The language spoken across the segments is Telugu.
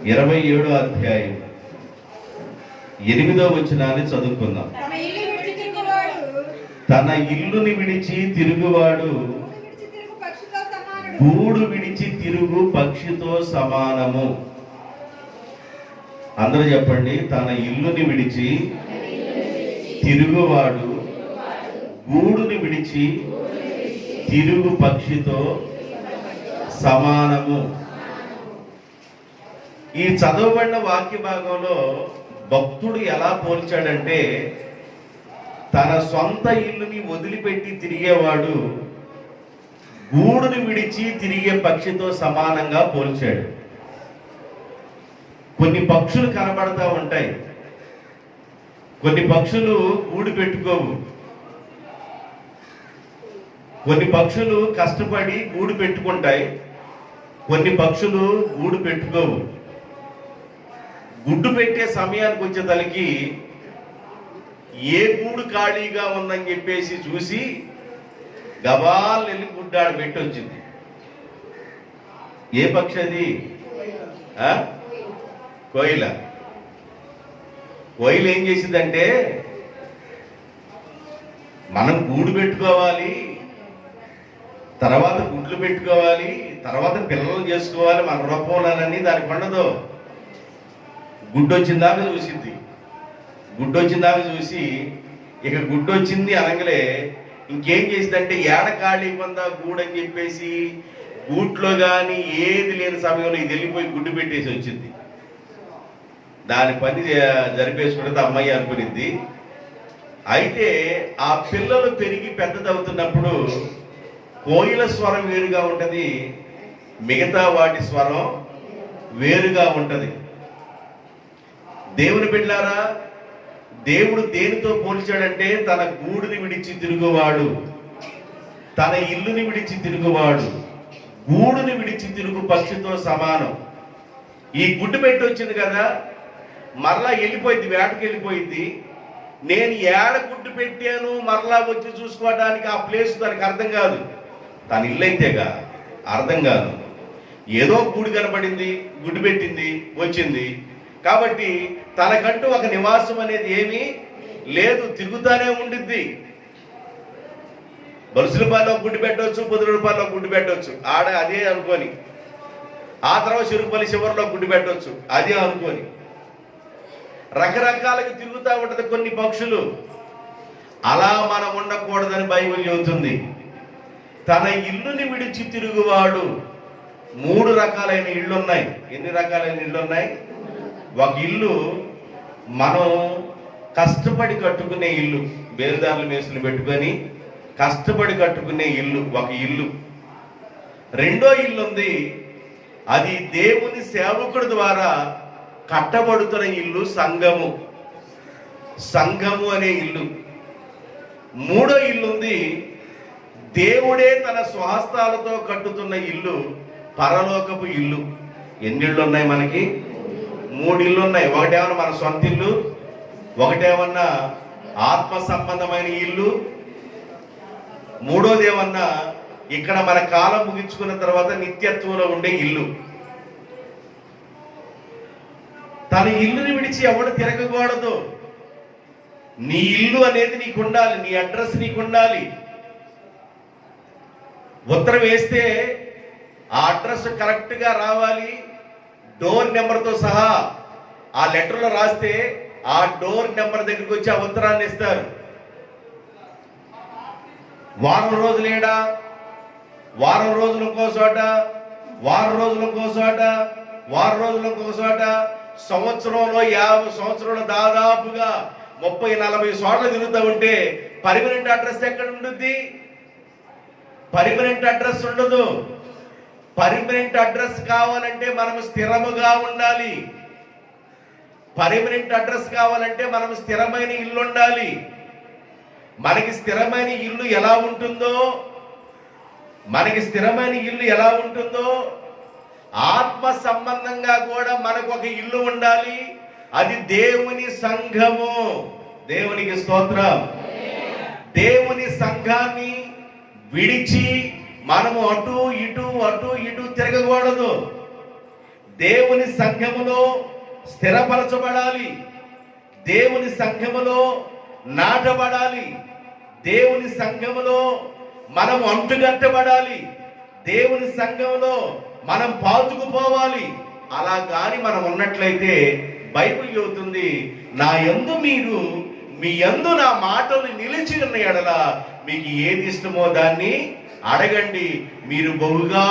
27వ అధ్యాయం 8వ వచనాన్ని చదువుకుందాం. తన ఇల్లుని విడిచి తిరుగువాడు గూడు విడిచి తిరుగు పక్షితో సమానము. అందరూ చెప్పండి. తన ఇల్లుని విడిచి తిరుగువాడు గూడుని విడిచి తిరుగు పక్షితో సమానము. ఈ చదవబడిన వాక్య భాగంలో భక్తుడు ఎలా పోల్చాడంటే, తన సొంత ఇల్లుని వదిలిపెట్టి తిరిగేవాడు గూడుని విడిచి తిరిగే పక్షితో సమానంగా పోల్చాడు. కొన్ని పక్షులు కనబడతా ఉంటాయి, కొన్ని పక్షులు గూడు పెట్టుకోవు. కొన్ని పక్షులు కష్టపడి గూడు పెట్టుకుంటాయి, కొన్ని పక్షులు గూడు పెట్టుకోవు. గుడ్డు పెట్టే సమయానికి వచ్చేతలకి ఏ గూడు ఖాళీగా ఉందని చెప్పేసి చూసి గబాల్ వెళ్ళి గుడ్డాడు పెట్టి వచ్చింది. ఏ పక్షి అది? కోయిల. కోయిల ఏం చేసిందంటే, మనం గూడు పెట్టుకోవాలి, తర్వాత గుడ్లు పెట్టుకోవాలి, తర్వాత పిల్లలు చేసుకోవాలి మన రూపంలోనని దానికి ఉండదు. గుడ్డొచ్చిందాక చూసింది. గుడ్డొచ్చిందాక చూసి ఇక గుడ్డొచ్చింది అనగలే ఇంకేం చేసిందంటే, ఏడ ఖాళీ పొందా గూడు అని చెప్పేసి గూట్లో కానీ ఏది లేని సమయంలో ఇది వెళ్ళిపోయి గుడ్డు పెట్టేసి వచ్చింది. దాని పని జరిపేసుకున్నది అమ్మాయి అనుకునింది. అయితే ఆ పిల్లలు పెరిగి పెద్దదవుతున్నప్పుడు కోయిల స్వరం వేరుగా ఉంటది, మిగతా వాటి స్వరం వేరుగా ఉంటది. దేవుని బిడ్డలారా, దేవుడు దేనితో పోల్చాడంటే, తన గూడుని విడిచి తిరుగువాడు, తన ఇల్లుని విడిచి తిరుగువాడు గూడుని విడిచి తిరుగు పక్షితో సమానం. ఈ గుడ్డు పెట్టి వచ్చింది కదా, మరలా వెళ్ళిపోయింది, వేటకి వెళ్ళిపోయింది. నేను ఏడ గుడ్డు పెట్టాను మరలా వచ్చి చూసుకోవడానికి ఆ ప్లేస్ తనకు అర్థం కాదు. తన ఇల్లు అయితేగా అర్థం కాదు. ఏదో గూడు కనపడింది, గుడ్డు పెట్టింది, వచ్చింది. కాబట్టి తనకంటూ ఒక నివాసం అనేది ఏమీ లేదు, తిరుగుతానే ఉండిద్ది. బలుసులపాల్లో గుడ్డు పెట్టవచ్చు, పొదురుపాల్లో గుడ్డు పెట్టవచ్చు, ఆడ అదే అనుకొని. ఆ తర్వాత చెరుకుపల్లి చివరిలో గుడ్డు పెట్టవచ్చు, అదే అనుకొని. రకరకాలుగా తిరుగుతూ ఉంటది కొన్ని పక్షులు. అలా మనం ఉండకూడదని బైబిల్ చెబుతుంది. తన ఇల్లుని విడిచి తిరుగువాడు. 3 రకాలైన ఇళ్ళు ఉన్నాయి. ఎన్ని రకాలైన ఇళ్ళు ఉన్నాయి? ఒక ఇల్లు మనం కష్టపడి కట్టుకునే ఇల్లు, బేల్దారుల మేసులు పెట్టుకొని కష్టపడి కట్టుకునే ఇల్లు ఒక ఇల్లు. రెండో ఇల్లు ఉంది, అది దేవుని సేవకుడి ద్వారా కట్టబడుతున్న ఇల్లు, సంఘము. సంఘము అనే ఇల్లు. మూడో ఇల్లు ఉంది, దేవుడే తన స్వహస్తాలతో కట్టుతున్న ఇల్లు, పరలోకపు ఇల్లు. ఎన్ని ఇళ్ళు ఉన్నాయి మనకి? 3 ఇళ్ళు ఉన్నాయి. ఒకటేమన్నా మన సొంత ఇల్లు, ఒకటేమన్నా ఆత్మ సంబంధమైన ఇల్లు, మూడోది ఏమన్నా ఇక్కడ మన కాలం ముగించుకున్న తర్వాత నిత్యత్వంలో ఉండే ఇల్లు. తన ఇల్లుని విడిచి ఎవడు తిరగకూడదు. నీ ఇల్లు అనేది నీకు ఉండాలి, నీ అడ్రస్ నీకు ఉండాలి. ఉత్తరం వేస్తే ఆ అడ్రస్ కరెక్ట్గా రావాలి, డోర్ నెంబర్తో సహా. ఆ లెటర్లో రాస్తే ఆ డోర్ నెంబర్ దగ్గరికి వచ్చి ఆ ఉత్తరాన్ని ఇస్తారు. వారం రోజులు ఏడా, వారం రోజులు ఇంకో చోట, వారం రోజులు ఇంకో చోట, వారం రోజులు ఇంకో చోట. సంవత్సరంలో 50 సంవత్సరంలో దాదాపుగా 30-40 చోట్ల తిరుగుతూ ఉంటే పర్మనెంట్ అడ్రస్ ఎక్కడ ఉంటుంది? పర్మనెంట్ అడ్రస్ ఉండదు. పర్మనెంట్ అడ్రస్ కావాలంటే మనం స్థిరముగా ఉండాలి. పర్మనెంట్ అడ్రస్ కావాలంటే మనం స్థిరమైన ఇల్లు ఉండాలి. మనకి స్థిరమైన ఇల్లు ఎలా ఉంటుందో, ఆత్మ సంబంధంగా కూడా మనకు ఒక ఇల్లు ఉండాలి. అది దేవుని సంఘము. దేవునికి స్తోత్రం. దేవుని సంఘాన్ని విడిచి మనము అటు ఇటు తిరగకూడదు. దేవుని సంఘములో స్థిరపరచబడాలి, దేవుని సంఘములో నాటబడాలి, దేవుని సంఘములో మనం అంటుగట్టబడాలి, దేవుని సంఘములో మనం పాతుకుపోవాలి. అలా గాని మనం ఉన్నట్లయితే బైబిల్ చెబుతుంది, నా యందు మీరు, మీ యందు నా మాటలు నిలిచి ఉన్న ఎడల మీకు ఏది ఇష్టమో దాన్ని అడగండి, మీరు బహుగా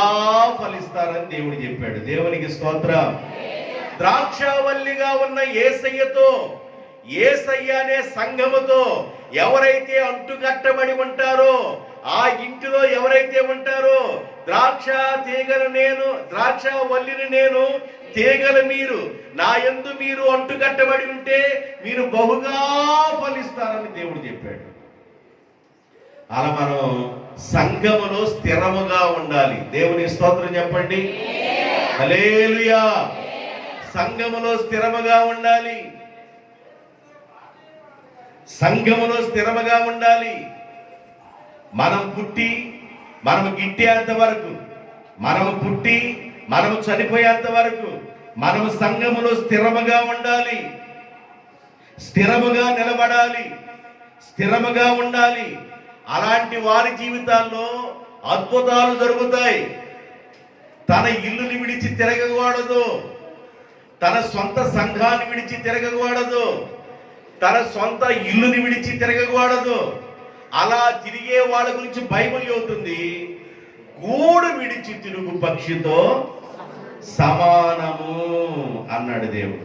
ఫలిస్తారని దేవుడు చెప్పాడు. దేవునికి స్తోత్రం. ద్రాక్షావల్లిగా ఉన్న యేసయ్యతో, యేసయ్య అనే సంఘముతో ఎవరైతే అంటుకట్టబడి ఉంటారో, ఆ ఇంటిలో ఎవరైతే ఉంటారో, ద్రాక్ష తీగలు నేను, ద్రాక్ష వల్లిని నేను, తీగలు మీరు, నా యందు మీరు అంటుకట్టబడి ఉంటే మీరు బహుగా ఫలిస్తారని దేవుడు చెప్పాడు. అలా మనం సంఘములో స్థిరముగా ఉండాలి. దేవుని స్తోత్రం చెప్పండి. హల్లెలూయా. సంఘములో స్థిరముగా ఉండాలి, సంఘములో స్థిరముగా ఉండాలి. మనం పుట్టి మనము గిట్టేంత వరకు, మనము పుట్టి మనము చనిపోయేంత వరకు మనము సంఘములో స్థిరముగా ఉండాలి, స్థిరముగా నిలబడాలి, స్థిరముగా ఉండాలి. అలాంటి వారి జీవితాల్లో అద్భుతాలు జరుగుతాయి. తన ఇల్లుని విడిచి తిరగకూడదు, తన సొంత సంఘాన్ని విడిచి తిరగకూడదు, తన సొంత ఇల్లుని విడిచి తిరగకూడదు. అలా తిరిగే వాళ్ళ గురించి బైబిల్ చెబుతుంది, గూడు విడిచి తిరుగు పక్షితో సమానము అన్నాడు దేవుడు.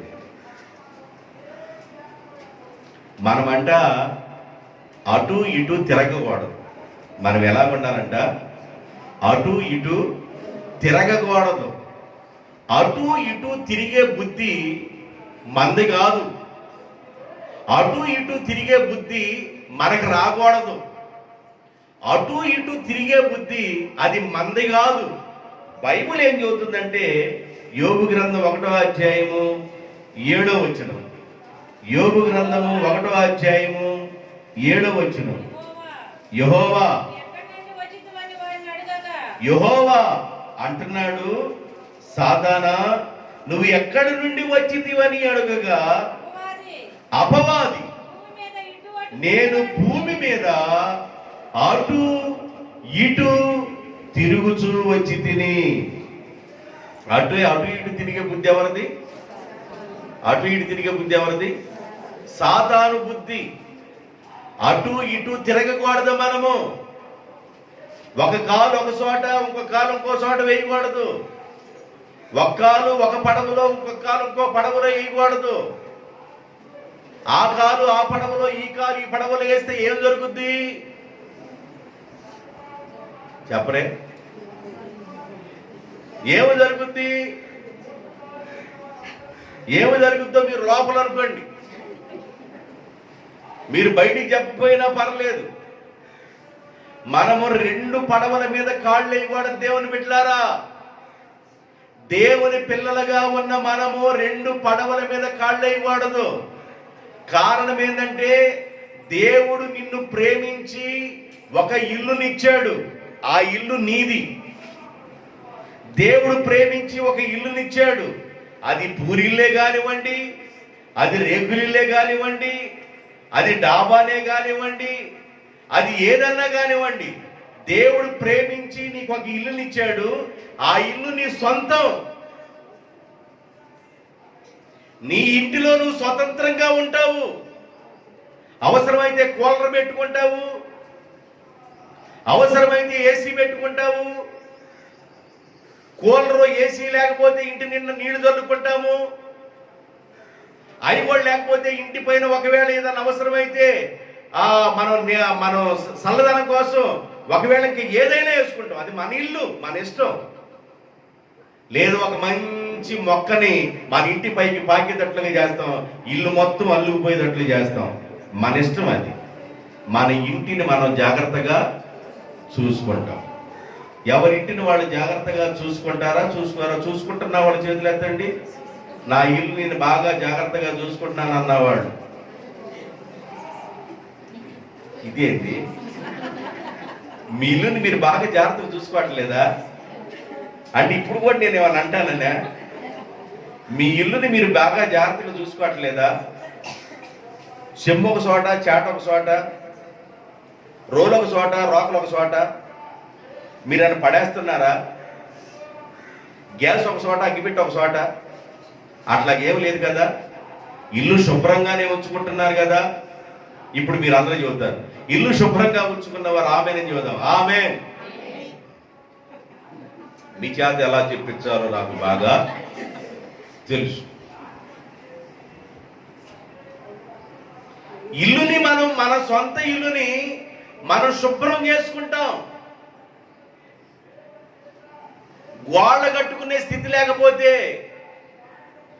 మనమంట అటు ఇటు తిరగకూడదు. మనం ఎలా ఉండాలంట, అటు ఇటు తిరగకూడదు. అటు ఇటు తిరిగే బుద్ధి మంది కాదు, అటు ఇటు తిరిగే బుద్ధి మనకు రాకూడదు. అటు ఇటు తిరిగే బుద్ధి అది మంది కాదు. బైబిల్ ఏం చెబుతుందంటే, యోబు గ్రంథం 1వ అధ్యాయము 7వ వచనం, యోబు గ్రంథము 1వ అధ్యాయము 7వ వచనం, యెహోవా, యెహోవా అంటున్నాడు, సాతానా నువ్వు ఎక్కడి నుండి వచ్చితివని అడుగగా, అపవాది నేను భూమి మీద అటు ఇటు తిరుగుచూ వచ్చి తిని. అటు ఇటు తిరిగే బుద్ధి ఎవరిది? అటు ఇటు తిరిగే బుద్ధి ఎవరిది? సాతాను బుద్ధి. అటు ఇటు తిరగకూడదు. మనము ఒక కాలు ఒక చోట, ఇంకొక కాలు ఇంకో చోట వేయకూడదు. ఒక కాలు ఒక పడవలో, ఇంకొక కాలు ఇంకో పడవలో వేయకూడదు. ఆ కాలు ఆ పడవలో, ఈ కాలు ఈ పడవలో వేస్తే ఏం జరుగుద్ది చెప్పరే? ఏమి జరుగుద్ది? ఏమి జరుగుద్దో మీరు లోపల అనుకోండి, మీరు బయటికి చెప్పకపోయినా పర్లేదు. మనము 2 పడవల మీద కాళ్ళు వేయకూడదు. దేవుని బిడ్డలారా, దేవుని పిల్లలుగా ఉన్న మనము 2 పడవల మీద కాళ్ళు వేయకూడదు. కారణం ఏంటంటే, దేవుడు నిన్ను ప్రేమించి ఒక ఇల్లునిచ్చాడు, ఆ ఇల్లు నీది. దేవుడు ప్రేమించి ఒక ఇల్లునిచ్చాడు, అది పూరిల్లే కానివ్వండి, అది రేకులిల్లే కానివ్వండి, అది డాబానే కానివ్వండి, అది ఏదన్నా కానివ్వండి. దేవుడు ప్రేమించి నీకు ఒక ఇల్లునిచ్చాడు, ఆ ఇల్లు నీ సొంతం. నీ ఇంటిలో నువ్వు స్వతంత్రంగా ఉంటావు. అవసరమైతే కూలర్ పెట్టుకుంటావు, అవసరమైతే ఏసీ పెట్టుకుంటావు. కూలరు ఏసీ లేకపోతే ఇంటి నిండా నీళ్లు చల్లుకుంటాము. అవి కూడా లేకపోతే ఇంటి పైన ఒకవేళ ఏదైనా అవసరమైతే మనం చల్లదనం కోసం ఒకవేళ ఇంక ఏదైనా వేసుకుంటాం. అది మన ఇల్లు, మన ఇష్టం. లేదు ఒక మంచి మొక్కని మన ఇంటి పైకి పాకేటట్లుగా చేస్తాం, ఇల్లు మొత్తం అల్లుకుపోయేటట్లు చేస్తాం. మన ఇష్టం అది. మన ఇంటిని మనం జాగ్రత్తగా చూసుకుంటాం. ఎవరింటిని వాళ్ళు జాగ్రత్తగా చూసుకుంటారా, చూసుకుంటున్నా వాళ్ళ చేతులు ఎత్తండి. నా ఇల్లు నేను బాగా జాగ్రత్తగా చూసుకుంటున్నాను అన్నవాళ్ళు. ఇదేంటి, మీ ఇల్లుని మీరు బాగా జాగ్రత్తగా చూసుకోవట్లేదా అంటే ఇప్పుడు కూడా నేను ఏమన్నా అంటానన్నా? మీ ఇల్లుని మీరు బాగా జాగ్రత్తగా చూసుకోవట్లేదా? చెమ్ము ఒక చోట, చాట ఒక చోట, రోలు ఒక చోట, రోకలు ఒక చోట, మీరైనా పడేస్తున్నారా? గ్యాస్ ఒక చోట, అగ్గిపెట్టి ఒక చోట, అట్లాగేం లేదు కదా. ఇల్లు శుభ్రంగానే ఉంచుకుంటున్నారు కదా. ఇప్పుడు మీరు అందరూ చెబుతారు, ఇల్లు శుభ్రంగా ఉంచుకున్నవారు ఆమేనని చెబుదాం. ఆమేన్. మీ చేత ఎలా చెప్పించారో నాకు బాగా తెలుసు. ఇల్లుని మన సొంత ఇల్లుని మనం శుభ్రం చేసుకుంటాం. గోళ్ళ కట్టుకునే స్థితి లేకపోతే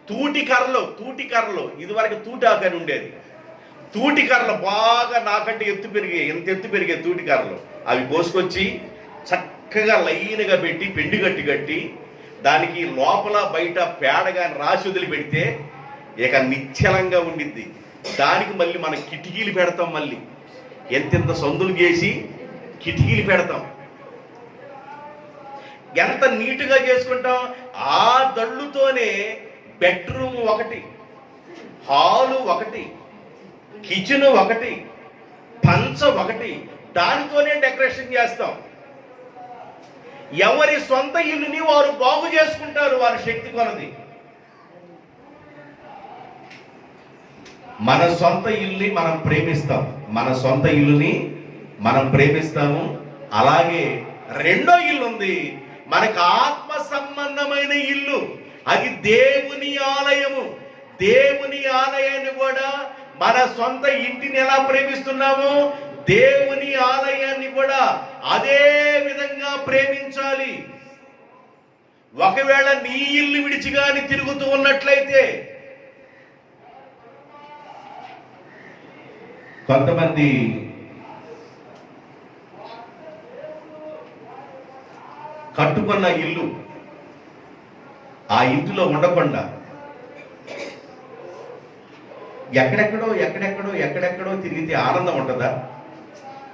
తూటి కర్రలు ఇదివరకు తూటాకు అని ఉండేది. తూటి కర్రలు బాగా నాకంటే ఎత్తు పెరిగాయి, ఎంత ఎత్తు పెరిగాయి తూటి కర్రలు. అవి కోసుకొచ్చి చక్కగా లైన్గా పెట్టి పెండి కట్టి దానికి లోపల బయట పేడగాని రాసి వదిలి పెడితే ఇక నిశ్చలంగా ఉండిద్ది. దానికి మళ్ళీ మనం కిటికీలు పెడతాం, మళ్ళీ ఎంతెంత సందులు చేసి కిటికీలు పెడతాం. ఎంత నీటుగా చేసుకుంటాం. ఆ దళ్ళుతోనే బెడ్రూమ్ ఒకటి, హాలు ఒకటి, కిచెన్ ఒకటి, పంచ ఒకటి, దానితోనే డెకరేషన్ చేస్తాం. ఎవరి సొంత ఇల్లుని వారు బాగు చేసుకుంటారు వారి శక్తి కొలది. మన సొంత ఇల్లుని మనం ప్రేమిస్తాం, మన సొంత ఇల్లుని మనం ప్రేమిస్తాము. అలాగే రెండో ఇల్లు ఉంది, మనకు ఆత్మ సంబంధమైన ఇల్లు. అది దేవుని ఆలయము. దేవుని ఆలయాన్ని కూడా మన సొంత ఇంటిని ఎలా ప్రేమిస్తున్నామో దేవుని ఆలయాన్ని కూడా అదే విధంగా ప్రేమించాలి. ఒకవేళ నీ ఇల్లు విడిచిగాని తిరుగుతూ ఉన్నట్లయితే, కొంతమంది కట్టుకున్న ఇల్లు ఆ ఇంటిలో ఉండకుండా ఎక్కడెక్కడో తిరిగితే ఆనందం ఉంటుందా?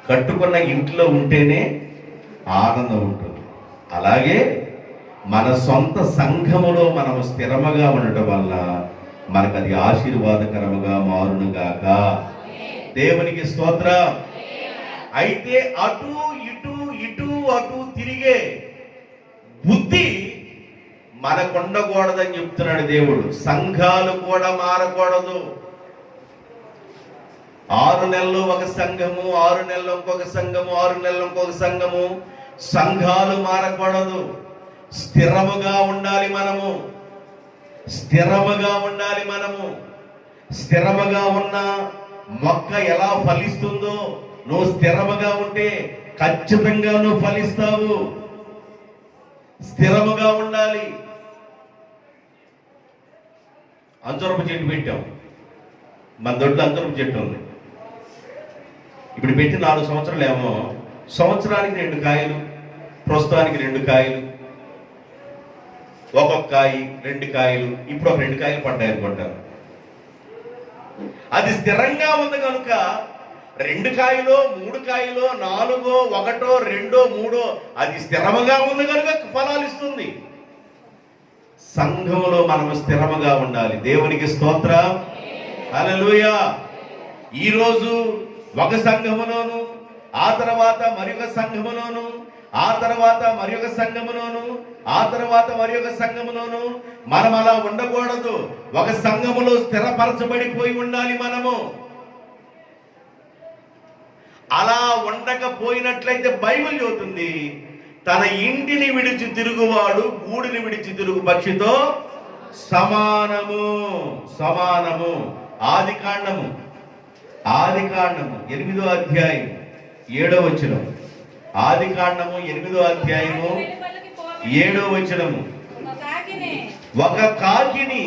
కట్టుకున్న ఇంట్లో ఉంటేనే ఆనందం ఉంటుంది. అలాగే మన సొంత సంఘములో మనం స్థిరముగా ఉండటం వల్ల మనకు అది ఆశీర్వాదకరముగా మారునుగాక. దేవునికి స్తోత్రం. అయితే అటు అటు తిరిగే బుద్ధి మనకు ఉండకూడదని చెప్తున్నాడు దేవుడు. సంఘాలు కూడా మారకూడదు. 6 నెలలు ఒక సంఘము, 6 నెలలు ఇంకొక సంఘము, 6 నెలలు ఇంకొక సంఘము. సంఘాలు మారకూడదు. స్థిరముగా ఉండాలి మనము. స్థిరముగా ఉన్న మొక్క ఎలా ఫలిస్తుందో, నువ్వు స్థిరముగా ఉంటే ఖచ్చితంగా నువ్వు ఫలిస్తావు. స్థిరముగా ఉండాలి. అంజూరపు చెట్టు పెట్టాం, మన దొడ్లో అంజూరపు చెట్టు ఉంది. ఇప్పుడు పెట్టి 4 సంవత్సరాలు ఏమో, సంవత్సరానికి 2 కాయలు, ప్రస్తుతానికి 2 కాయలు, ఒక్కొక్క కాయ 2 కాయలు, ఇప్పుడు ఒక 2 కాయలు పడ్డాయి అనుకుంటారు. అది స్థిరంగా ఉంది కనుక 2 కాయలో 3 కాయలో 4, 1, 2, 3 అది స్థిరముగా ఉంది కనుక ఫలాలు ఇస్తుంది. సంఘములో మనం స్థిరముగా ఉండాలి. దేవునికి స్తోత్రం. హల్లెలూయా. ఈరోజు ఒక సంఘములోను, ఆ తర్వాత మరొక సంఘములోను, ఆ తర్వాత మరొక సంఘములోను, ఆ తర్వాత మరొక సంఘములోను మనం అలా ఉండకూడదు. ఒక సంఘములో స్థిరపరచబడిపోయి ఉండాలి మనము. అలా ఉండకపోయినట్లయితే బైబిల్ చెబుతుంది, తన ఇంటిని విడిచి తిరుగువాడు గూడిని విడిచి తిరుగు పక్షితో సమానము. ఆదికాండము 8వ అధ్యాయం 7వ వచనం. ఆదికాండము 8వ అధ్యాయము 7వ వచనము. ఒక కాకిని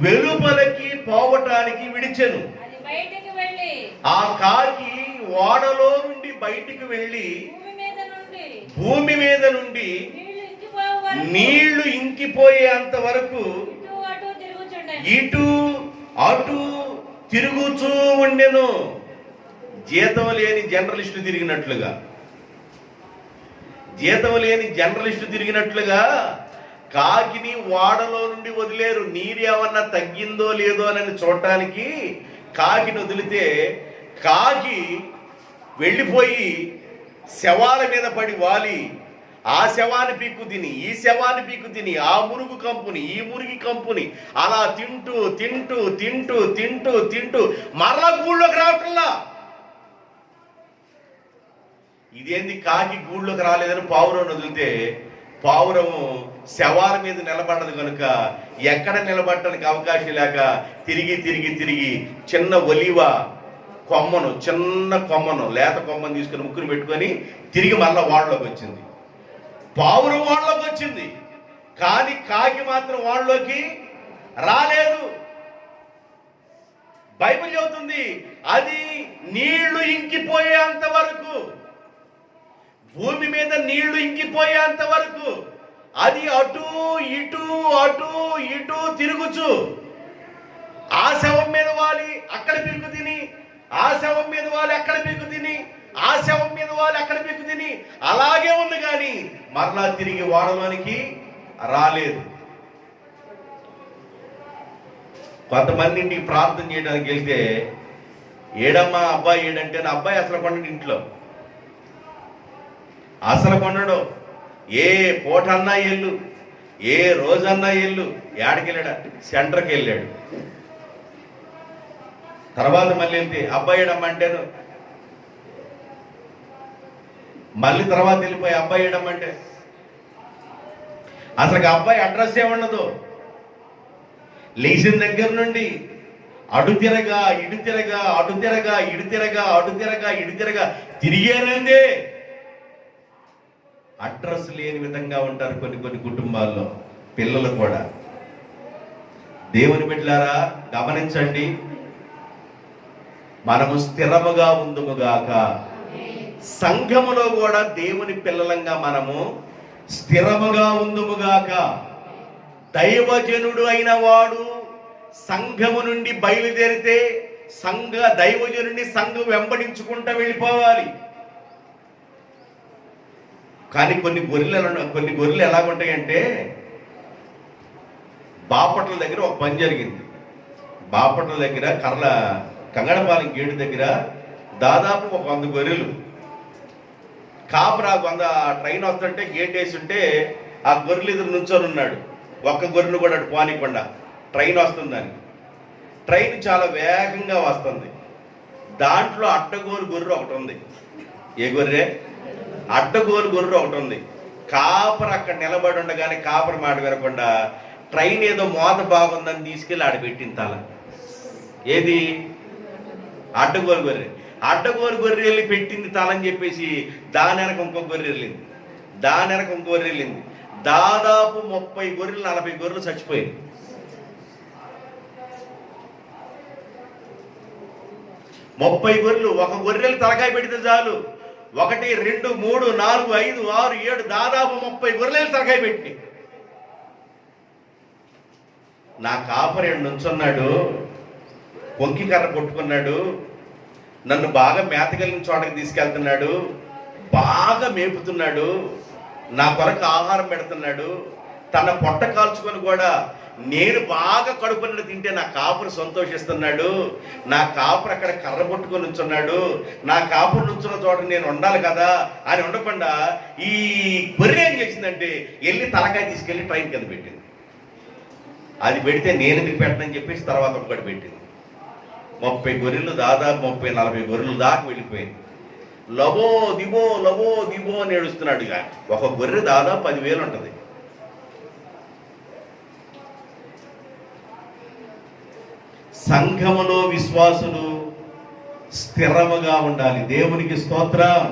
వెలుపలకి పోవటానికి విడిచెను. ఆ కాకి ఓడలో నుండి బయటికి వెళ్ళి భూమి మీద నుండి నీళ్లు ఇంకిపోయేంత వరకు ఇటు అటు తిరుగుతూ ఉండెను. జీతం లేని జర్నలిస్టు తిరిగినట్లుగా కాకిని ఓడలో నుండి వదిలేరు. నీరు ఏమన్నా తగ్గిందో లేదో అని చూడటానికి కాకిని వదిలితే కాకి వెళ్ళిపోయి శవాల మీద పడి వాలి ఆ శవాన్ని పీక్కు తిని, ఈ శవాన్ని పీక్కు తిని, ఆ మురుగు కంపుని, ఈ మురిగి కంపుని అలా తింటూ తింటూ తింటూ తింటూ తింటూ మరలా గూళ్ళోకి రావట్లా. ఇదేంది, కాకి గూళ్ళోకి రాలేదని పావురం వదిలితే పావురము శవాల మీద నిలబడదు కనుక ఎక్కడ నిలబడటానికి అవకాశం లేక తిరిగి తిరిగి తిరిగి చిన్న ఒలివ కొమ్మను, చిన్న కొమ్మను, లేత కొమ్మను తీసుకుని ముక్కును పెట్టుకొని తిరిగి మళ్ళా వాళ్ళలోకి వచ్చింది. పావురం వాళ్ళలోకి వచ్చింది, కానీ కాకి మాత్రం వాళ్ళలోకి రాలేదు. బైబిల్ చెబుతుంది అది నీళ్లు ఇంకిపోయేంత వరకు, భూమి మీద నీళ్లు ఇంకిపోయేంత వరకు అది అటు ఇటు అటు ఇటు తిరుగుచు ఆ శవం మీద వాలి అక్కడ పీకు తిని, ఆ శవం మీద వాలి అక్కడ పీకు తిని, ఆ శవం మీద వాలి అక్కడ పీకు తిని అలాగే ఉంది, కానీ మరలా తిరిగి వాడలోనికి రాలేదు. కొంతమంది ఇంటికి ప్రార్థన చేయడానికి వెళ్తే ఏడమ్మా అబ్బాయి ఏడంటే నా అబ్బాయి అసలు కొండ ఇంట్లో అసలు కొన్నాడు. ఏ పూటన్నా ఎల్లు, ఏ రోజన్నా ఎల్లు, ఏడకెళ్ళాడా సెంటర్కి వెళ్ళాడు. తర్వాత మళ్ళీ వెళ్తే అబ్బాయి ఏడమ్మంటాను, మళ్ళీ తర్వాత వెళ్ళిపోయి అబ్బాయి ఏడమ్మంటే అసలు అబ్బాయి అడ్రస్ ఏముండదు. లేచిన దగ్గర నుండి అడు తిరగా ఇడు తిరగా అటు తిరగా ఇడు తిరగా అటు తిరగా ఇడు తిరగా తిరిగేనందే. అడ్రస్ లేని విధంగా ఉంటారు కొన్ని కొన్ని కుటుంబాల్లో పిల్లలు కూడా. దేవుని బిడ్డలారా గమనించండి, మనము స్థిరముగా ఉందుముగాక. సంఘములో కూడా దేవుని పిల్లలంగా మనము స్థిరముగా ఉందుముగాక. దైవజనుడు అయిన వాడు సంఘము నుండి బయలుదేరితే దైవజనుడిని సంఘం వెంబడించుకుంటూ వెళ్ళిపోవాలి. కానీ కొన్ని గొర్రెలు ఎలాగుంటాయంటే, బాపట్ల దగ్గర ఒక పని జరిగింది. బాపట్ల దగ్గర కంగడపాలెం గేటు దగ్గర దాదాపు ఒక 100 గొర్రెలు కాపురా. ట్రైన్ వస్తుంటే గేట్ వేసి ఉంటే ఆ గొర్రెలు ఎదురు నుంచొని ఉన్నాడు. ఒక్క గొర్రెను కూడా అటు పోనీకుండా, ట్రైన్ వస్తుందని. ట్రైన్ చాలా వేగంగా వస్తుంది. దాంట్లో అడ్డగోలు గొర్రె ఒకటి ఉంది. ఏ గొర్రె? అడ్డగోలు గొర్రె ఒకటి ఉంది. కాపర్ అక్కడ నిలబడి ఉండగానే కాపర్ మాట వినకుండా ట్రైన్ ఏదో మోత బాగుందని తీసుకెళ్ళి ఆడబెట్టింది తల. ఏది? అడ్డగోలు గొర్రె. అడ్డగోలు గొర్రె వెళ్ళి పెట్టింది తలని చెప్పేసి దాని వెనక ఇంకో గొర్రె వెళ్ళింది, దాని వెనక ఇంకో గొర్రె వెళ్ళింది. దాదాపు 30 గొర్రెలు 40 గొర్రెలు చచ్చిపోయింది. గొర్రెలు ఒక గొర్రెలు తలకాయ పెడితే చాలు, 1 2 3 4 5 6 7 దాదాపు 30 గొర్రెలు తలకాయ పెట్టి. నా కాపరేడు నుంచున్నాడు, కొంకి కర్ర కొట్టుకున్నాడు, నన్ను బాగా మేతగలిగిన చోటకి తీసుకెళ్తున్నాడు, బాగా మేపుతున్నాడు, నా కొరకు ఆహారం పెడుతున్నాడు, తన పొట్ట కాల్చుకొని కూడా నేను బాగా కడుపు నిండా తింటే నా కాపురు సంతోషిస్తున్నాడు, నా కాపురు అక్కడ కర్ర పట్టుకొని ఉంచున్నాడు, నా కాపురు నుంచున్న చోట నేను ఉండాలి కదా అని ఉండకుండా ఈ గొర్రె ఏం చేసిందంటే వెళ్ళి తలకాయ తీసుకెళ్ళి ట్రైన్ కింద పెట్టింది. అది పెడితే నేను ఎందుకు పెట్టనని చెప్పేసి తర్వాత ఒకటి పెట్టింది. 30 గొర్రెలు దాదాపు 30-40 గొర్రెలు దాకా వెళ్ళిపోయింది. లబో దిబో అని ఏడుస్తున్నాడు. ఇక ఒక గొర్రె దాదాపు 10,000 ఉంటుంది. సంఘములో విశ్వాసులు స్థిరముగా ఉండాలి. దేవునికి స్తోత్రం.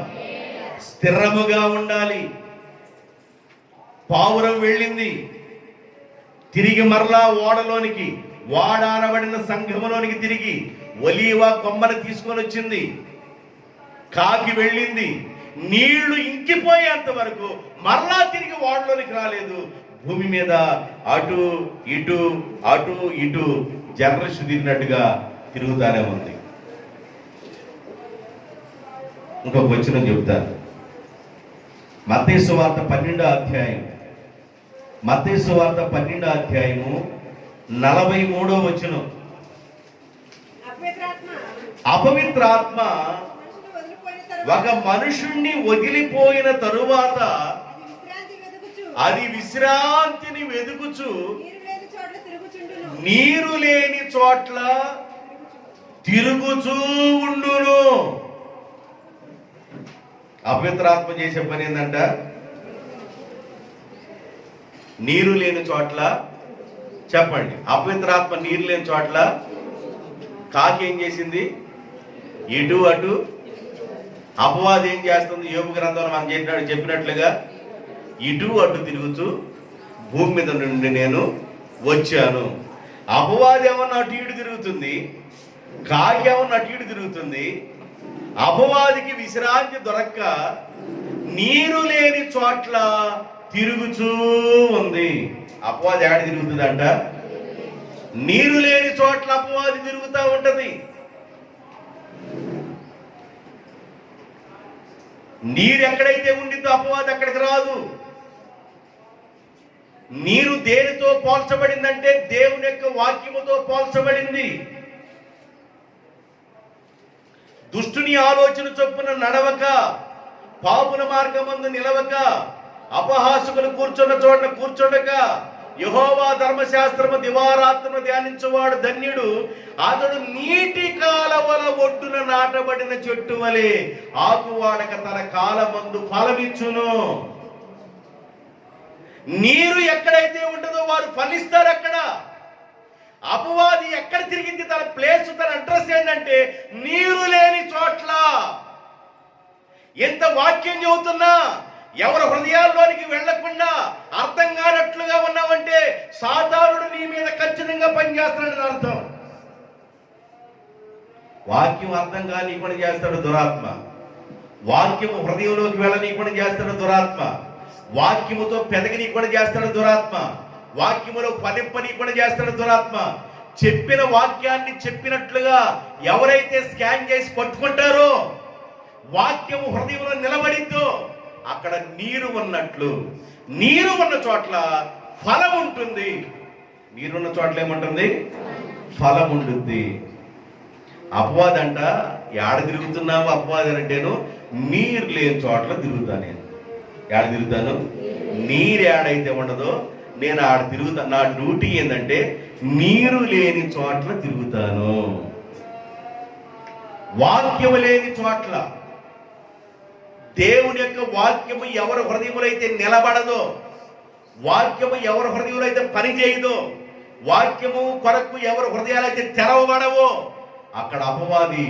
స్థిరముగా ఉండాలి. పావురం వెళ్ళింది, తిరిగి మరలా ఓడలోనికి, వాడానబడిన సంఘములోనికి తిరిగి ఒలీవ కొమ్మను తీసుకొని వచ్చింది. కాకి వెళ్ళింది, నీళ్లు ఇంకిపోయేంత వరకు మరలా తిరిగి ఓడలోనికి రాలేదు. భూమి మీద అటు ఇటు అటు ఇటు జర్రసు తిరిగినట్టుగా తిరుగుతానే ఉంది. ఇంకొక వచనం చెప్తాను. మత్తయి సువార్త 12వ అధ్యాయం మత్తయి సువార్త 12వ అధ్యాయము 43వ వచనం. అపవిత్రాత్మ ఒక మనుషుణ్ణి వదిలిపోయిన తరువాత అది విశ్రాంతిని వెదుకుచు నీరు లేని చోట్ల తిరుగుచూ ఉండును. అపవిత్రాత్మ చేసే పని ఏంటంట? నీరు లేని చోట్ల, చెప్పండి, అపవిత్రాత్మ నీరు లేని చోట్ల కాకి ఏం చేసింది? ఇటు అటు. అపవాది ఏం చేస్తుంది? యోబు గ్రంథంలో మనం చెప్పినట్లుగా ఇటు అటు తిరుగుతూ భూమి మీద నుండి నేను వచ్చాను. అపవాది ఏమన్నా అటు ఇటు తిరుగుతుంది, కాకి ఏమన్నా అటు ఇటు తిరుగుతుంది. అపవాదికి విశ్రాంతి దొరక్క నీరు లేని చోట్ల తిరుగుచూ ఉంది. అపవాది ఏడ తిరుగుతుందంట? నీరు లేని చోట్ల అపవాది తిరుగుతూ ఉంటది. నీరు ఎక్కడైతే ఉండిద్దో అపవాది అక్కడికి రాదు. నీరు దేనితో పోల్చబడిందంటే దేవుని యొక్క వాక్యముతో పోల్చబడింది. దుష్టుని ఆలోచన చొప్పున నడవక, పాపుల మార్గమందు నిలవక, అపహాసకులు కూర్చున్న చోట కూర్చోడక, యెహోవా ధర్మశాస్త్రము దివారాత్రము ధ్యానించువాడు ధన్యుడు. అతడు నీటి కాలవల ఒడ్డున నాటబడిన చెట్టు వలె ఆకువాడక తన కాలమందు ఫలమిచ్చును. నీరు ఎక్కడైతే ఉంటుందో వారు ఫలిస్తారు అక్కడ. అపవాది ఎక్కడ తిరిగింది? తన ప్లేస్, తన అడ్రస్ ఏంటంటే నీరు లేని చోట్ల. ఎంత వాక్యం చెబుతున్నా ఎవరి హృదయాల్లోనికి వెళ్లకుండా అర్థం కానట్లుగా ఉన్నావంటే సాతానుడు నీ మీద ఖచ్చితంగా పనిచేస్తాడని అర్థం. వాక్యం అర్థం కాని పని చేస్తాడు దురాత్మ. వాక్యము హృదయంలోకి వెళ్ళని పని చేస్తాడు దురాత్మ. వాక్యముతో పెదగని పని చేస్తాడు దురాత్మ. వాక్యములో ఫలింపని పని చేస్తాడు దురాత్మ. చెప్పిన వాక్యాన్ని చెప్పినట్లుగా ఎవరైతే స్కాన్ చేసి పట్టుకుంటారో, వాక్యము హృదయంలో నిలబడిద్దో అక్కడ నీరు ఉన్నట్లు. నీరు ఉన్న చోట్ల ఫలం ఉంటుంది. నీరున్న చోట్ల ఏముంటుంది? ఫలం ఉంటుంది. అపవాది అంట, ఏడ తిరుగుతున్నావు అపవాది అంటేను నీరు లేని చోట్ల తిరుగుతాను. నేను ఏడ తిరుగుతాను? నీరు ఏడైతే ఉండదో నేను ఆడ తిరుగుతాను. నా డ్యూటీ ఏంటంటే నీరు లేని చోట్ల తిరుగుతాను. వాక్యము లేని చోట్ల, దేవుని యొక్క వాక్యము ఎవరి హృదయములో అయితే నిలబడదో, వాక్యము ఎవరి హృదయంలో అయితే పనిచేయదో, వాక్యము కొరకు ఎవరి హృదయాలు అయితే తెరవబడవో అక్కడ అపవాది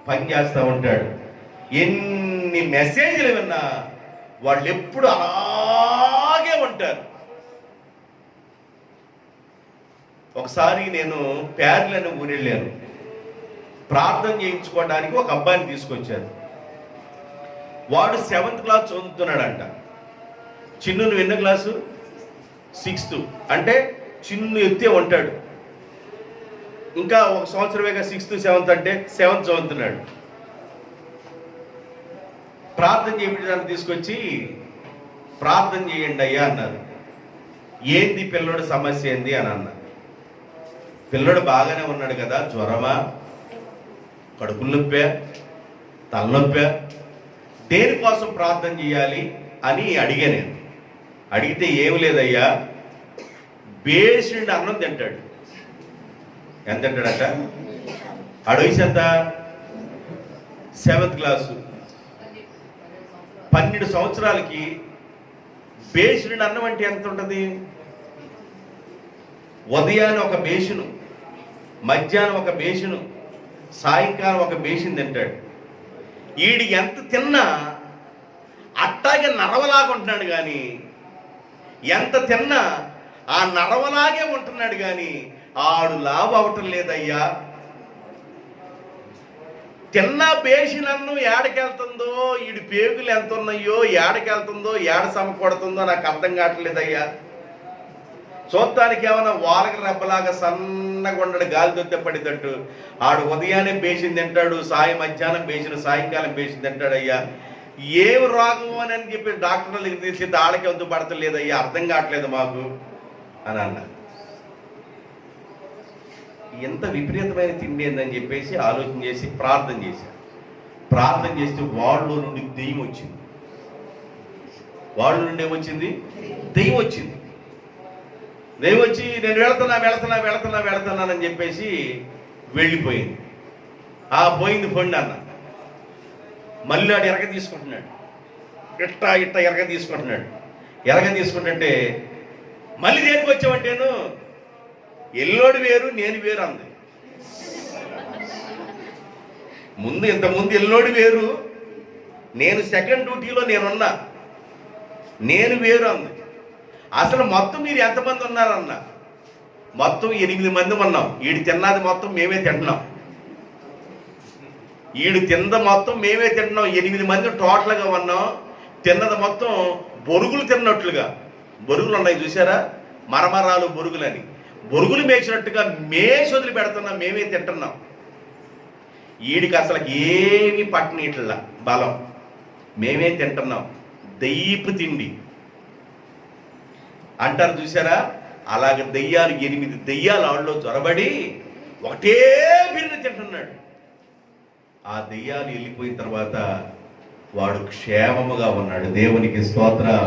పనిచేస్తూ ఉంటాడు. ఎన్ని మెసేజ్లు విన్నా వాళ్ళు ఎప్పుడు అలాగే ఉంటారు. ఒకసారి నేను ప్యార్లను ఊరెళ్ళాను. ప్రార్థన చేయించుకోవడానికి ఒక అబ్బాయిని తీసుకొచ్చారు. వాడు 7th క్లాస్ చదువుతున్నాడంట. చిన్నును ఎన్నో క్లాసు? 6th. అంటే చిన్ను ఎత్తే ఉంటాడు. ఇంకా ఒక సంవత్సరమేగా 6th 7th అంటే 7th చదువుతున్నాడు. ప్రార్థన చేయించడానికి తీసుకొచ్చి ప్రార్థన చేయండి అయ్యా అన్నారు. ఏంది పిల్లడు సమస్య ఏంది అని అన్నారు. పిల్లడు బాగానే ఉన్నాడు కదా, జ్వరమా, కడుపులు నొప్పా, తలనొప్పా, దేనికోసం ప్రార్థన చేయాలి అని అడిగా నేను. అడిగితే ఏమి లేదయ్యా, బేసిడ్ అన్నం తింటాడు. ఎంత తింటాడట? వయసు ఎంత? 7th class. 12 సంవత్సరాలకి బేసిడ్ అన్నం అంటే ఎంత ఉంటుంది? ఉదయాన్నే ఒక బేషను, మధ్యాహ్నం ఒక బేషను, సాయంకాలం ఒక బేషన్ తింటాడు. ఈడు ఎంత తిన్నా అట్టాగే నరవలాగా ఉంటున్నాడు కానీ, ఎంత తిన్నా ఆ నరవలాగే ఉంటున్నాడు కానీ ఆడు లావు అవటం లేదయ్యా. తిన్న బేసినన్ను ఏడకెళ్తుందో, ఈడు పేగులు ఎంత ఉన్నాయో, ఏడకెళ్తుందో, ఏడ సమకూడుతుందో నాకు అర్థం కావట్లేదయ్యా. చూడటానికి ఏమన్నా వాలక రెబ్బలాగా సన్నగా ఉండడు, గాలి దొత్తే పడితట్టు. ఆడు ఉదయాన్నే బేసిన తింటాడు, మధ్యాహ్నం బేసిన, సాయంకాలం బేసిన తింటాడయ్యా. ఏం రోగం అని చెప్పి డాక్టర్ల దగ్గర తీసి దాళ్ళకి వంతు పడతలేదు, అయ్యా అర్థం కావట్లేదు మాకు అని అన్నారు. ఎంత విపరీతమైన తిండి ఏందని చెప్పేసి ఆలోచన చేసి ప్రార్థన చేశారు. ప్రార్థన చేస్తే వాళ్ళలో నుండి దెయ్యం వచ్చింది. వాళ్ళ నుండి ఏమొచ్చింది? దెయ్యం వచ్చింది. దెయ్యం వచ్చి నేను వెళుతున్నానని చెప్పేసి వెళ్ళిపోయింది. పోయింది పొండి అన్న. మళ్ళీ ఆడు ఎరగ తీసుకుంటున్నాడు, ఇట్ట ఎరగ తీసుకుంటుంటే మళ్ళీ దేనికి వచ్చావంటేను ఎల్లోడు వేరు నేను వేరు అంది. ఇంతకుముందు ఎల్లోడు వేరు, నేను సెకండ్ డ్యూటీలో నేనున్నా, నేను వేరు అంది. అసలు మొత్తం మీరు ఎంతమంది ఉన్నారన్న? మొత్తం 8 మంది ఉన్నాం. ఈడు తిన్నది మొత్తం మేమే తింటున్నాం. ఈడు తిన్నది మొత్తం మేమే తింటున్నాం. 8 మంది టోటల్గా ఉన్నాం. తిన్నది మొత్తం బొరుగులు తిన్నట్లుగా. బొరుగులు ఉన్నాయి చూసారా, మరమరాలు బొరుగులని. బొరుగులు మేసినట్టుగా మేసి వదిలి పెడుతున్నాం, మేమే తింటున్నాం. ఈడికి అసలు ఏమి పట్టనీట్ల బలం, మేమే తింటున్నాం. దయ్యపు తిండి అంటారు చూసారా, అలాగ దయ్యాలు 8 దయ్యాలు ఆళ్ళలో జొరబడి ఒకటే బిర్రు తింటున్నాడు. ఆ దయ్యాలు వెళ్ళిపోయిన తర్వాత వాడు క్షేమముగా ఉన్నాడు. దేవునికి స్తోత్రం,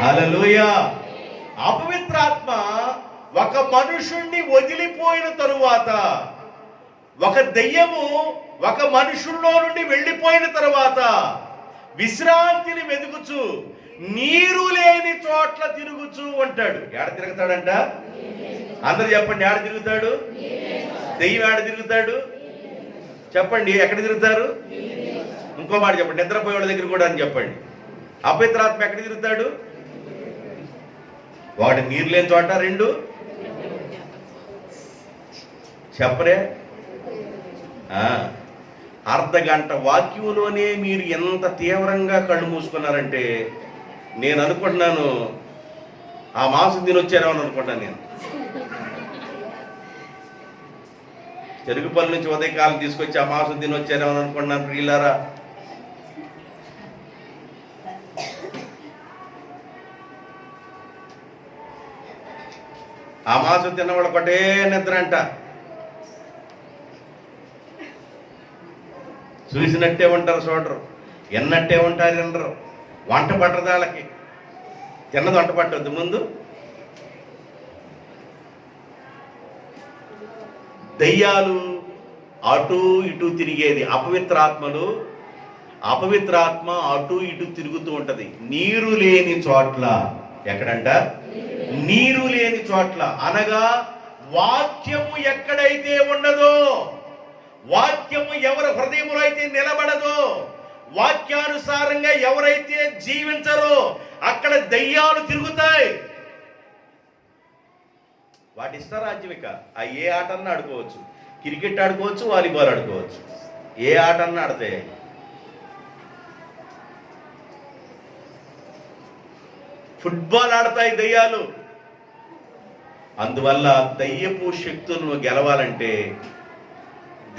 హల్లెలూయా. అపవిత్రాత్మ ఒక మనుషుణ్ణి వదిలిపోయిన తరువాత, ఒక దయ్యము ఒక మనుషుల్లో నుండి వెళ్ళిపోయిన తరువాత విశ్రాంతిని వెతుకుచు నీరు లేని చోట్ల తిరుగుచూ ఉంటాడు. ఏడ తిరుగుతాడంట? అందరు చెప్పండి, ఏడ తిరుగుతాడు? దెయ్యం ఏడ తిరుగుతాడు? చెప్పండి, ఎక్కడ తిరుగుతారు? ఇంకో మాట చెప్పండి, నిద్రపోయేవాళ్ళ దగ్గర కూడా అని చెప్పండి. అపవిత్రాత్మ ఎక్కడ తిరుగుతాడు? వాడు నీరు లేని చోట, 2 చెప్పరే. అర్ధగంట వాక్యంలోనే మీరు ఎంత తీవ్రంగా కళ్ళు మూసుకున్నారంటే నేను అనుకుంటున్నాను ఆ మాంసం తినొచ్చారేమో అని అనుకుంటున్నాను. నేను చెరుగుపల్లి నుంచి ఉదయకాలం తీసుకొచ్చి ఆ మాంసం తినొచ్చారేమో అని అనుకుంటున్నాను. ప్రియులారా, ఆ మాంసం తిన్నవాడు ఒకటే నిద్ర అంట. చూసినట్టే ఉంటారు చూడరు, ఎన్నట్టే ఉంటారు వినరు. వంట పట్టదు వాళ్ళకి, తిన్నది వంట పట్టద్దు. ముందు దయ్యాలు అటు ఇటు తిరిగేది. అపవిత్రాత్మ అటు ఇటు తిరుగుతూ ఉంటది నీరు లేని చోట్ల. ఎక్కడంట? నీరు లేని చోట్ల అనగా వాక్యము ఎక్కడైతే ఉండదో, వాక్యము ఎవరి హృదయములో అయితే నిలబడదో, వాక్యానుసారంగా ఎవరైతే జీవించరో అక్కడ దయ్యాలు తిరుగుతాయి. వాటి ఇష్టరాజ్యమిక. ఏ ఆట అన్నా ఆడుకోవచ్చు, క్రికెట్ ఆడుకోవచ్చు, వాలీబాల్ ఆడుకోవచ్చు, ఏ ఆట అన్నా ఆడతాయి. ఫుట్బాల్ ఆడతాయి దయ్యాలు. అందువల్ల దయ్యపు శక్తులను గెలవాలంటే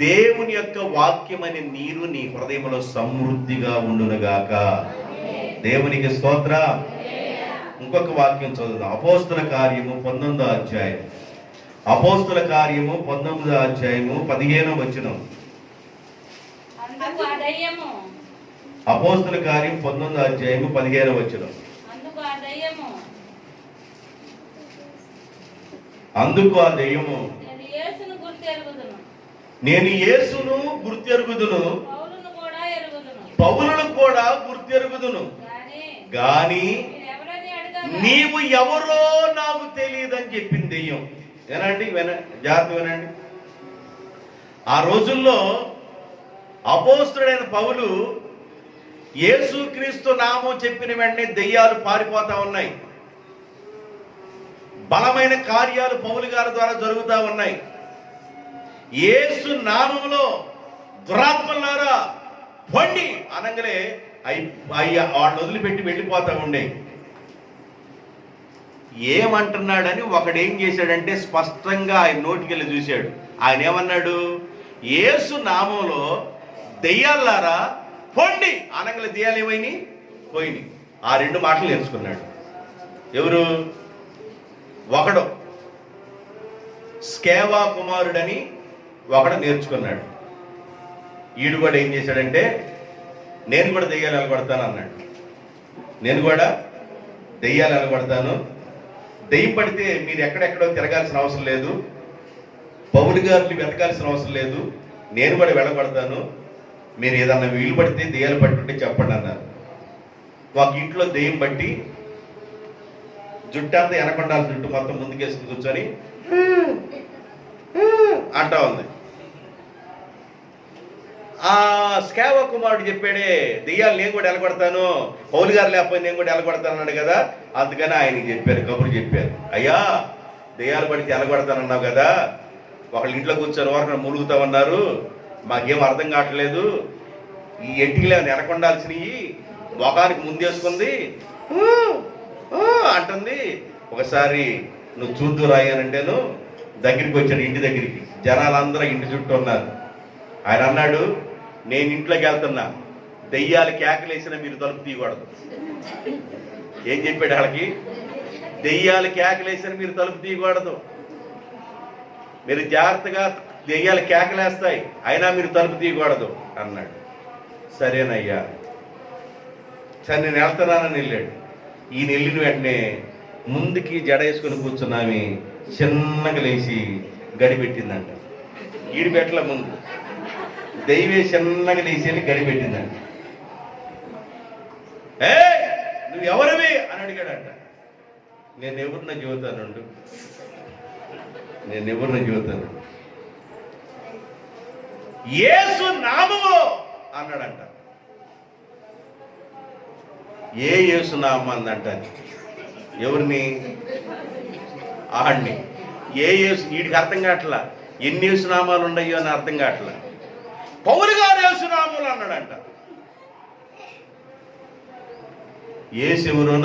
దేవుని యొక్క వాక్యం అనే నీరు నీ హృదయంలో సమృద్ధిగా ఉండునుగాక. దేవునికి స్తోత్రం. ఇంకొక వాక్యం చదువుదాం. అపోస్తుల కార్యము 19వ అధ్యాయం. అపోస్తుల కార్యము 19వ అధ్యాయము 15వ వచనం. అపోస్తుల కార్యం 19వ అధ్యాయము 15వ వచనం. అందుకు ఆ దయ్యము, నేను యేసును గుర్తెరుగుదును, పౌలును కూడా గుర్తెరుగుదును, గాని నీవు ఎవరో నాకు తెలియదని చెప్పింది దెయ్యం. వినండి, జాగ్రత్త వినండి. ఆ రోజుల్లో అపోస్తుడైన పౌలు యేసుక్రీస్తు నామం చెప్పిన వెంటనే దెయ్యాలు పారిపోతా ఉన్నాయి. బలమైన కార్యాలు పౌలు గారి ద్వారా జరుగుతూ ఉన్నాయి. యేసు నామములో దురాత్మలారా పొండి అనగానే వాళ్ళు వదిలిపెట్టి వెళ్ళిపోతా ఉండే. ఏమంటున్నాడని ఒకడేం చేశాడంటే స్పష్టంగా ఆయన నోటికెళ్ళి చూశాడు. ఆయన ఏమన్నాడు? యేసు నామంలో దెయ్యాలారా పొండి అనగల దెయ్యాలు ఏమైనాయి? పోయినాయి. ఆ 2 మాటలు నేర్చుకున్నాడు. ఎవరు? ఒకడు స్కేవా కుమారుడని ఒకడు నేర్చుకున్నాడు. ఈడు కూడా ఏం చేశాడంటే, నేను కూడా దెయ్యాలు ఎలగొడతాను అన్నాడు. నేను కూడా దెయ్యాలు ఎలగొడతాను. దెయ్యం పడితే మీరు ఎక్కడెక్కడో తిరగాల్సిన అవసరం లేదు, పౌలు గారిని వెతకాల్సిన అవసరం లేదు, నేను కూడా వెళ్ళగొడతాను. మీరు ఏదన్నా వీలు పడితే దెయ్యాలు పట్టుంటే చెప్పండి అన్నారు. ఒక ఇంట్లో దెయ్యం బట్టి జుట్టు అంతా వెనకొండాలి, జుట్టు మొత్తం ముందుకేసుకుని కూర్చొని అంటా ఉంది. ఆ స్కేవా కుమారుడు చెప్పాడే, దెయ్యాలు నేను కూడా ఎలగొడతాను, పౌలు గారు లేకపోతే నేను కూడా ఎలగొడతాను అన్నాడు కదా. అందుకని ఆయనకి చెప్పారు, కబురు చెప్పారు. అయ్యా, దెయ్యాలు పడితే ఎలగొడతానన్నావు కదా, ఒకళ్ళ ఇంట్లో కూర్చొని వరకు ములుగుతామన్నారు, మాకేం అర్థం కావట్లేదు. ఈ ఎంటికి వెనకొండాల్సినవి ముఖానికి ముందేసుకుంది అంటుంది. ఒకసారి నువ్వు చూద్దు రాయనంటేను దగ్గరికి వచ్చాడు, ఇంటి దగ్గరికి. జనాలందరూ ఇంటి చుట్టూ ఉన్నారు. ఆయన అన్నాడు, నేను ఇంట్లోకి వెళ్తున్నా, దెయ్యాలు కేకలేసినా మీరు తలుపు తీయకూడదు. ఏం చెప్పాడు వాళ్ళకి? దెయ్యాలు కేకలేసినా మీరు తలుపు తీయకూడదు, మీరు జాగ్రత్తగా, దెయ్యాలు కేకలేస్తాయి అయినా మీరు తలుపు తీయకూడదు అన్నాడు. సరేనయ్యా, సరే నేను వెళ్తున్నానని వెళ్ళాడు. ఈయన వెళ్ళిన వెంటనే ముందుకి జడ వేసుకొని కూర్చున్నామి చిన్నగా లేచి గడిపెట్టిందంట. ఈడిపెట్టల ముందు దైవే చిన్నగా లేచి వెళ్ళి గడిపెట్టిందంట. ఏ నువ్వు ఎవరివి అని అడిగాడంట. నేను ఎవరిన చెబుతానుండు, నేను ఎవరిన చెబుతాను, యేసు నామములో అన్నాడంట. ఏ యేసు నామం అందంట? ఎవరిని? ఆడిని. ఏ యేసు? వీడికి అర్థం కావట్లా, ఎన్ని యేసునామాలు ఉన్నాయో అని అర్థం కావట్లా. పౌలు గారు యేసునామాలు అన్నాడంట. యేసు ఎవరో